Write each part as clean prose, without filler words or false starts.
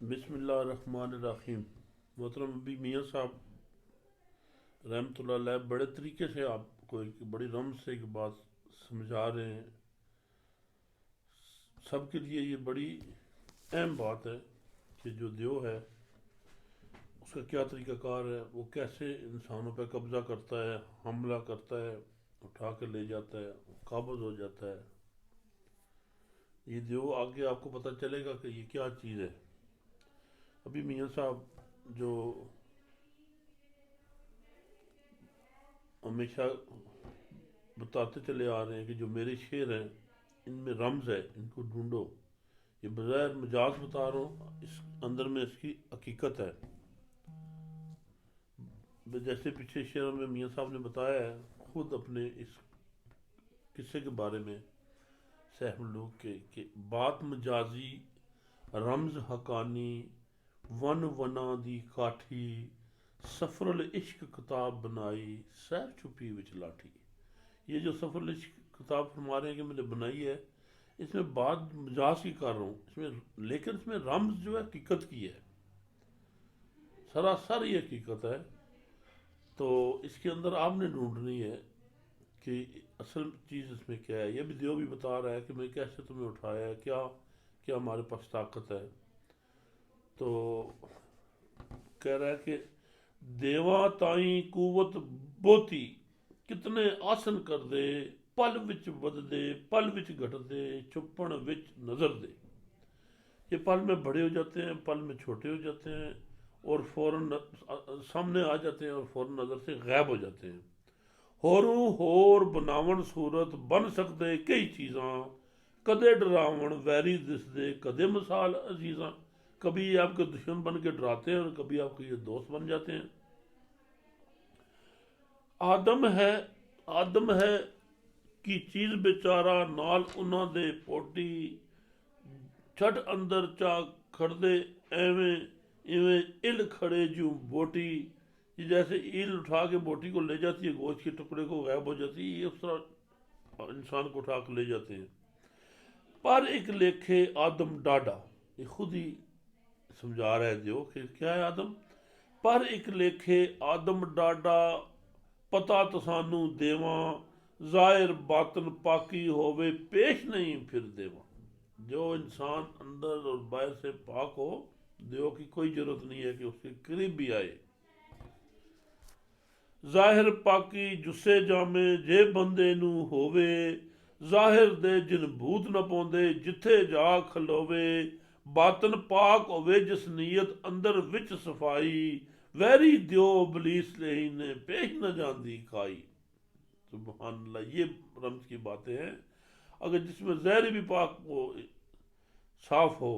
बिस्मिल्लाहिर्रहमानिर्रहीम। मोहतरम अभी मियाँ साहब रहमतुल्लाह अलैह बड़े तरीके से आपको एक बड़ी रमज़ से एक बात समझा रहे हैं। सबके लिए ये बड़ी अहम बात है कि जो देव है उसका क्या तरीक़ाकार है, वो कैसे इंसानों पर कब्ज़ा करता है, हमला करता है, उठा कर ले जाता है, काबज़ हो जाता है। ये देव आगे आपको पता चलेगा कि ये क्या चीज़ है। अभी मियाँ साहब जो हमेशा बताते चले आ रहे हैं कि जो मेरे शेर हैं इनमें रमज़ है, इनको ढूंढो। ये बग़ैर मजाज बता रहा हूँ, इस अंदर में इसकी हकीकत है। जैसे पीछे शेरों में मियाँ साहब ने बताया है खुद अपने इस किस्से के बारे में, सहमलूक के कि बात मजाजी रमज़ हकानी वन वना दी काठी सफरल इश्क किताब बनाई सैर छुपी विच लाठी। ये जो सफरल इश्क किताब फरमा रहे हैं कि मैंने बनाई है, इसमें बात मजाज की कर रहा हूँ इसमें, लेकिन इसमें रमज़ जो है हकीकत की है, सरासर ये हकीकत है। तो इसके अंदर आपने ढूंढनी है कि असल चीज़ इसमें क्या है। ये भी देव भी बता रहा है कि मैं कैसे तुम्हें उठाया है, क्या क्या हमारे पास ताकत है। तो कह रहा है कि देवा ताई कुवत बोती कितने आसन कर दे पल विच बद दे पल विच घट दे छुपन विच नज़र दे। ये पल में बड़े हो जाते हैं, पल में छोटे हो जाते हैं और फौरन सामने आ जाते हैं और फौरन नज़र से गायब हो जाते हैं। होरूं होर बनावन सूरत बन सकते कई चीज़ां कदे डरावन वैरी दिसदे कदे मिसाल अजीज़ां। कभी ये आपके दुश्मन बन के डराते हैं और कभी आपके ये दोस्त बन जाते हैं। आदम है आदम है की चीज़ बेचारा नाल उन्हां दे पोटी छठ अंदर चा खड़दे एवें इवें इल खड़े जूं बोटी। ये जैसे ईल उठा के बोटी को ले जाती है, गोश्त के टुकड़े को गायब हो जाती है, ये उस तरह इंसान को उठा कर ले जाते हैं। पर एक लेखे आदम डाडा, ये खुद ही समझा रहा है जो कि क्या है आदम। पर एक लेखे आदम डाडा पता तो सानू देवा जाहिर बातन पाकी होवे पेश नहीं फिर देवा। जो इंसान अंदर और बाहर से पाक हो, देव की कोई जरूरत नहीं है कि उसके करीब भी आए। जाहिर पाकी जुस्से जामे जे बंदे नू होवे जाहिर दे जिन भूत न पाउंदे जिथे जा खलोवे। बातन पाक होवे जिस नीयत अंदर विच सफाई वैरी दियो बलीस नहीं ने पेश न जांदी खाई। सुभान अल्लाह, ये रम्ज की बातें हैं। अगर जिसमें जहर भी पाक हो, साफ हो,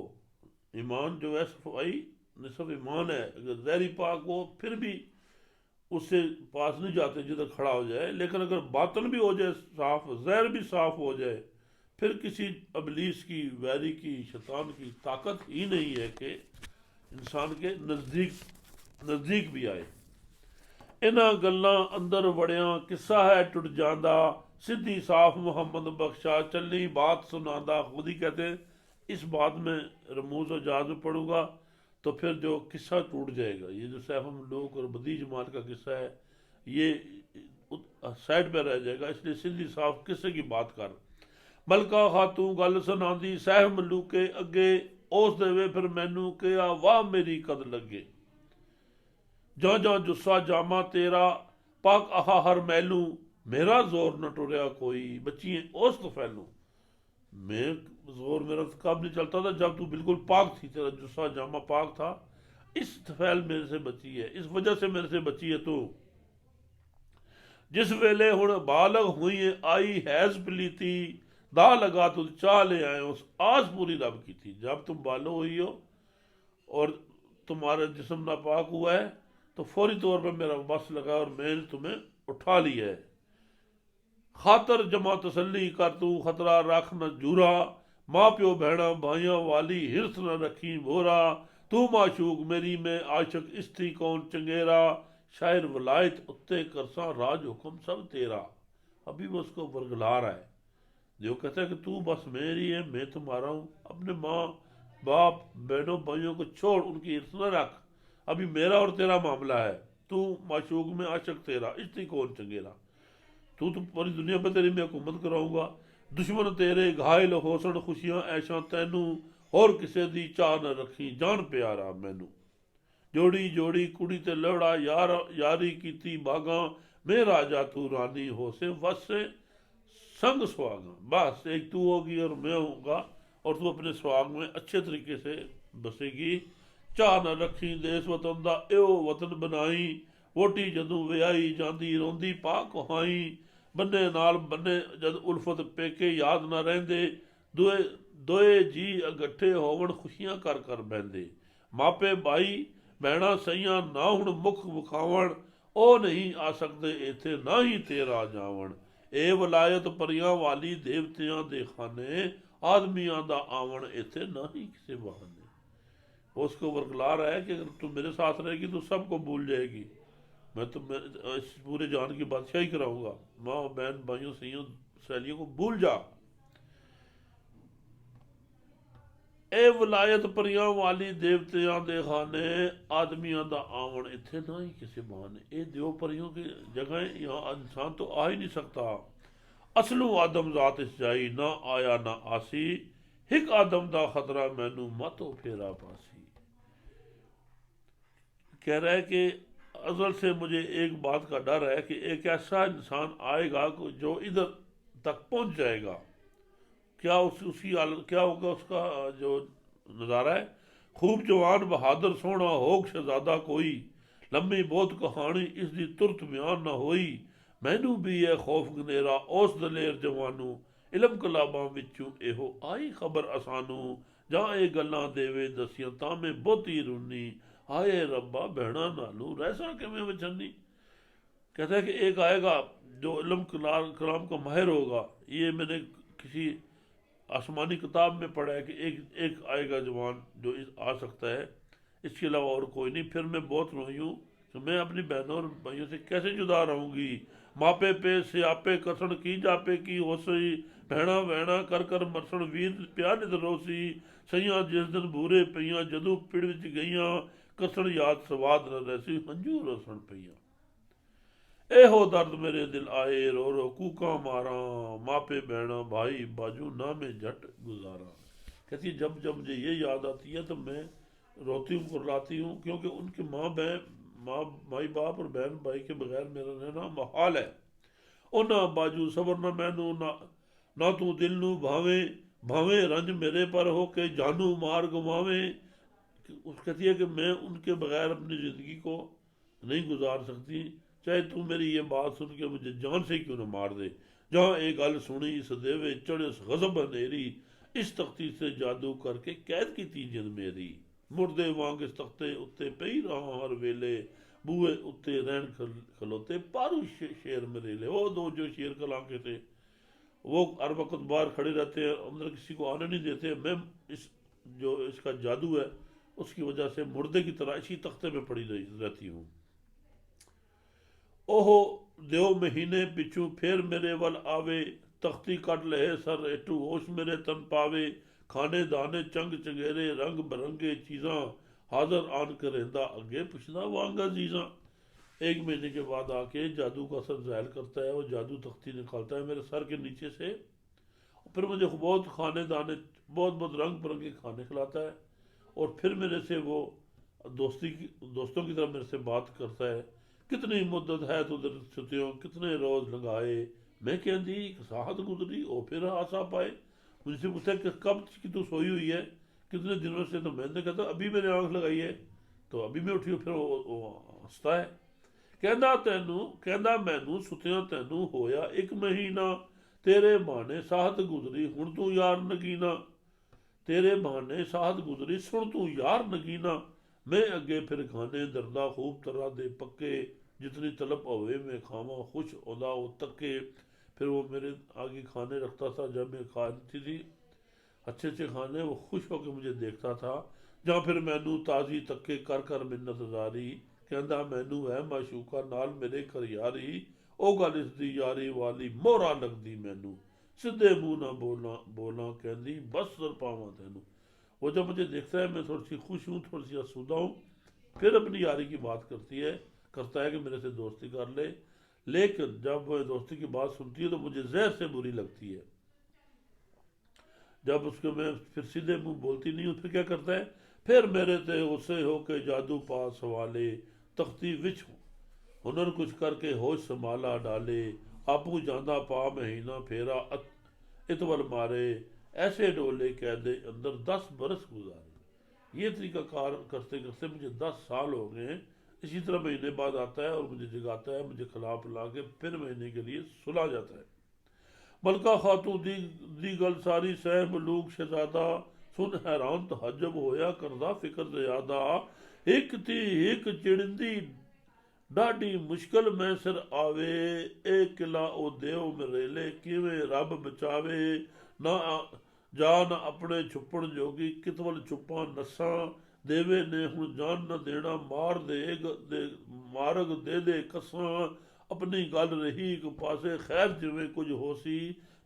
ईमान जो है सफाई निसफ ईमान है, अगर जहरी पाक हो फिर भी उससे पास नहीं जाते जिधर खड़ा हो जाए। लेकिन अगर बातन भी हो जाए साफ, जहर भी साफ हो जाए, फिर किसी अबलीस की, वैरी की, शैतान की ताकत ही नहीं है कि इंसान के नज़दीक भी आए। इन्हां गल्लां अंदर वड़िया किस्सा है टुट जांदा सीधी साफ मोहम्मद बख्शा चली बात सुनांदा। खुद ही कहते हैं इस बात में रमूज और जाज में पढ़ूंगा तो फिर जो किस्सा टूट जाएगा। ये जो सैफ ममलूक और बदी जमात का किस्सा है ये साइड पर रह जाएगा, इसलिए सीधी साफ किस्से की बात कर। मलका खातू गल सुनांदी सैफ ममलूक के अगे उस देवे फिर मैनू कहा वाह मेरी कद लगे। जा जा जुस्सा जामा तेरा पाक आहा हर मैलू मेरा जोर न टुरया कोई बच्चिए उस तो फैलू। मैं जोर मेरा कब नहीं चलता था जब तू बिल्कुल पाक थी, तेरा जुस्सा जामा पाक था। इस फैल मेरे से बची है, इस वजह से मेरे से बची है तू। जिस वेले हुण बालग हुई आई हैज पलीती दा लगा तुझ चाह ले आए उस आस पूरी रब की थी। जब तुम बालो हुई हो और तुम्हारा जिस्म नापाक हुआ है तो फौरी तौर पर मेरा बस लगा और मैंने तुम्हें उठा लिया है। खातर जमा तसल्ली कर तू खतरा रख न जूरा माँ प्यो भैणा भाइया वाली हिरस न रखी बोरा। तू माशूक मेरी में आशक स्त्री कौन चंगेरा शायर वलायत उत्ते करसा राज हुक्म सब तेरा। अभी वो उसको बरगला रहा है जो कहता है कि तू बस मेरी है, मैं तुम्हारा हूँ। अपने माँ बाप बहनों भाइयों को छोड़, उनकी ईर्ष न रख। अभी मेरा और तेरा मामला है। तू माशूक में आशक तेरा, इश्ती कौन चंगेरा। तू तो पूरी दुनिया पर तेरी मैं हुकूमत कराऊंगा। दुश्मन तेरे घायल होसन खुशियां ऐशा तैनू, होर किसे दी चाह न रखी जान प्यारा मैनू। जोड़ी जोड़ी कुड़ी ते लड़ा यार यारी कीती बागा, मैं राजा तू रानी हो से वस से संग सुहागा। बस एक तू होगी और मैं होऊंगा, और तू अपने सुहाग में अच्छे तरीके से बसेगी। चाह न रखी देश वतन दा एओ वतन बनाई, वोटी जदों विआई जांदी रोंदी पा कुहाई। बन्ने नाल बन्ने जद उल्फत पेके याद न रहिंदे, दोए दोए जी इकट्ठे होवन खुशियां कर कर बहिंदे। मापे भाई भैणा सईयां ना हुण मुख विखावण, ਉਹ ਨਹੀਂ ਆ ਸਕਦੇ ਇੱਥੇ ਨਾ ਹੀ ਤੇਰਾ ਜਾਵਣ। ਇਹ ਵਲਾਇਤ ਪਰੀਆਂ ਵਾਲੀ ਦੇਵਤਿਆਂ ਦੇ ਖਾਨੇ, आदमियों का आवन इतने ना ही किसी बहाने। उसको वर्कला रहा है कि अगर तू मेरे साथ रहेगी तो सबको भूल जाएगी। मैं तो इस पूरे जान की बादशाही कराऊंगा। माँ बहन भाइयों सैयों सहेलियों को भूल जा। ਇਹ ਵਿਲਾਇਤ ਪਰੀਆਂ ਵਾਲੀ ਦੇਵਤਿਆਂ ਦੇ ਖਾਨੇ, आदमियों का आवन इतने ना ही किसी बहाने। ये देव परियों की जगह यहाँ इंसान तो आ ही नहीं सकता। असलू आदम जात इस जाई, ना आया ना आसी, हिक आदम दा खतरा मैनू मतो फेरा पासी। कह रहा है कि अजल से मुझे एक बात का डर है कि एक ऐसा इंसान आएगा जो इधर तक पहुंच जाएगा। क्या उसकी हालत क्या होगा, उसका जो नज़ारा है। खूब जवान बहादुर सोहना होग शहजादा कोई, लम्मी बहुत कहानी इसकी तुरत बयान न होई। मैनू भी है खौफ गनेरा उस दलेर जवानू, इलम कलाबां विचों एहो आई खबर असानू। जहाँ ये गल्लां देवे दसियां तां मैं बहुती रूनी, आए रब्बा भैणा नालू रैसा किवें वचनी। कहता है कि एक आएगा जो इलम कलाम का माहिर होगा। ये मैंने किसी आसमानी किताब में पढ़ा है कि एक आएगा जवान जो आ सकता है, इसके अलावा और कोई नहीं। फिर मैं बहुत रोई हूँ कि मैं अपनी बहनों और भाइयों से कैसे जुदा रहूँगी। मापे पे सियापे कसण की जापे की होसई, भैणा वैणा कर कर मरसण वीर प्या नित रोसी। सईयां जिस दिन बूरे पईयां जदों पिड़ विच गईयां, कसण याद सवाद न रहसी हंजू रोसण पईयां। एहो दर्द मेरे दिल आए रो रो कूका मारा, मापे बहना भाई बाजू ना में झट गुजारा। कहती जब जब मुझे ये याद आती है तो मैं रोती हूँ, कुर्लाती हूँ, क्योंकि उनके माँ माई बाप और बहन भाई के बगैर मेरा रहना महाल है। उन्ना बाजू सबर ना मैनू ना तू दिल नू भावे, भावे रंज मेरे पर हो के जानू मार गवावे। कहती है कि मैं उनके बगैर अपनी ज़िंदगी को नहीं गुजार सकती, चाहे तू मेरी ये बात सुन के मुझे जान से क्यों न मार दे। जहाँ एक गल सुनी इस देवे चढ़े गजब अंधेरी, इस तख्ती से जादू करके कैद की जिंद मेरी। मुर्दे वांग इस तख्ते उत्ते पई रहा हर वेले, बूहे उत्ते रहन खलोते पारू शेर मरेले। वो दो जो शेर कलांके थे वो हर वक्त बाहर खड़े रहते हैं, अंदर किसी को आने नहीं देते। मैं इस जो इसका जादू है उसकी वजह से मुर्दे की तरह इसी तख्ते में पड़ी रहती हूँ। ओहो देव महीने पिछू फिर मेरे वल आवे, तख्ती कट लहे सर एटू होश मेरे तन पावे। खाने दाने चंग चगेरे रंग बरंगे चीज़ां, हाजर आन करेंदा अगे पुछदा वांगा जीजा। एक महीने के बाद आके जादू का असर ज़ाहिर करता है, वो जादू तख्ती निकालता है मेरे सर के नीचे से। फिर मुझे बहुत खाने दाने बहुत रंग बिरंगे खाने खिलाता है, और फिर मेरे से वो दोस्तों की तरह मेरे से बात करता है। कितनी मुद्दत है तुदर छुट्टियों कितने रोज लगाए, मैं कहती साहत गुजरी ओ फिर आशा पाए। मुझसे पूछा कि कब की तू सोई हुई है, कितने दिनों से। तो मैंने कहता अभी मैंने आंख लगाई है, तो अभी मैं उठी हूँ। फिर वो हंसता है, कहना मैनू सुतिया तैनू होया एक महीना, तेरे बहाने साहत गुजरी हुण तू यार नगीना। तेरे बहाने साहत गुजरी सुन तू यार नगीना। मैं अगे फिर खाने दरदा खूब तरह दे पक्के, जितनी तलब होवे मैं खावा खुश ओदा वो तक्के। फिर वो मेरे आगे खाने रखता था, जब मैं खाती थी अच्छे अच्छे खाने, वो खुश होकर मुझे देखता था। ਜਾਂ फिर मैनू ताज़ी तक्के कर कर मिन्नत जारी, कहता मैनू है माशूका नाल मेरे घर यारी। ਉਹ ਗੱਲ ਇਸ ਦੀ ਯਾਰੀ ਵਾਲੀ ਮੋਹਰਾ ਲੱਗਦੀ ਮੈਨੂੰ, ਸਿੱਧੇ ਮੂੰਹ ਨਾ ਬੋਲਾਂ ਕਹਿੰਦੀ ਬਸ ਸਰ ਪਾਵਾਂ ਤੈਨੂੰ। वो जब मुझे देखता है मैं थोड़ी सी खुश हूँ, थोड़ी सी आसूदा हूँ, फिर अपनी यारी की बात करता है कि मेरे से दोस्ती कर ले। लेकिन जब वो दोस्ती की बात सुनती है तो मुझे जहर से बुरी लगती है। जब उसको मैं फिर सीधे मुंह बोलती नहीं हूँ, फिर क्या करता है, फिर मेरे ते उसे हो के जादू पा सवाले, तख्ती विच हुनर कुछ करके होश संभाला डाले, आपू जांदा पा महीना फेरा इतवल मारे, ऐसे डोले कैदे अंदर 10 बरस गुजारे। ये तरीका कार करते करते मुझे 10 साल हो गए हैं। इसी तरह महीने बाद आता है और मुझे जगाता है, मुझे खिला पिला के फिर महीने के लिए सुला जाता है। मलका खातू दी गल सारी सह मलूक शहजादा, सुन हैरान तहजब होया करदा फिक्र ज्यादा, एक ती एक चिड़िंदी डाढ़ी मुश्किल में सिर आवे, ए किला ओ देव मरेले किवें रब बचावे, ना जा न अपने छुपण जोगी कितवल छुपा नसा, देवे ने हुण जान न देना मारग दे कसा, अपनी गल रही एक पासे खैर जिवें कुछ होसी,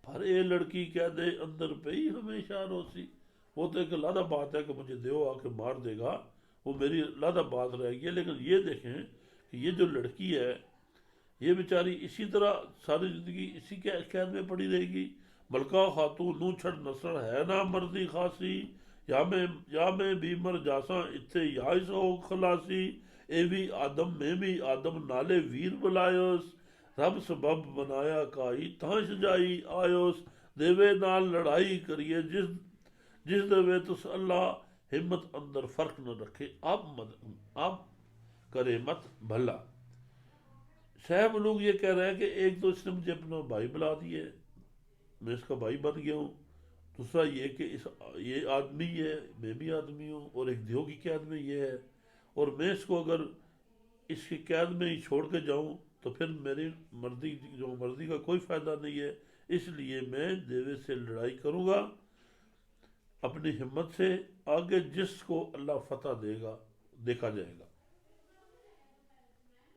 पर ये लड़की कह दे अंदर पई हमेशा रोसी। वो तो एक लादा बात है कि मुझे देव आके मार देगा, वो मेरी लादा बात रहेगी। लेकिन ये देखें कि ये जो लड़की है, ये बेचारी इसी तरह सारी जिंदगी इसी के कैद में पड़ी रहेगी। मलका खातून नू छड़ नसर है ना मर्दी खासी, या मैं भी मर जासा इत्थे या सो खलासी, ए भी आदम में भी आदम नाले वीर बुलायोस, रब सबब बनाया काई तां सजाई आयोस, देवे नाल लड़ाई करिए जिस देवे तुस अल्लाह, हिम्मत अंदर फर्क न रखे आप करे मत भला। साहब लोग ये कह रहे हैं कि एक तो इसने मुझे अपना भाई बुला दिया है, मैं इसका भाई बन गया हूँ। दूसरा ये कि ये आदमी है, मैं भी आदमी हूँ, और एक देव की कैद में ये है, और मैं इसको अगर इसकी कैद में ही छोड़ के जाऊँ तो फिर मेरी मर्जी का कोई फ़ायदा नहीं है। इसलिए मैं देवे से लड़ाई करूँगा अपनी हिम्मत से, आगे जिसको अल्लाह फतह देगा देखा जाएगा।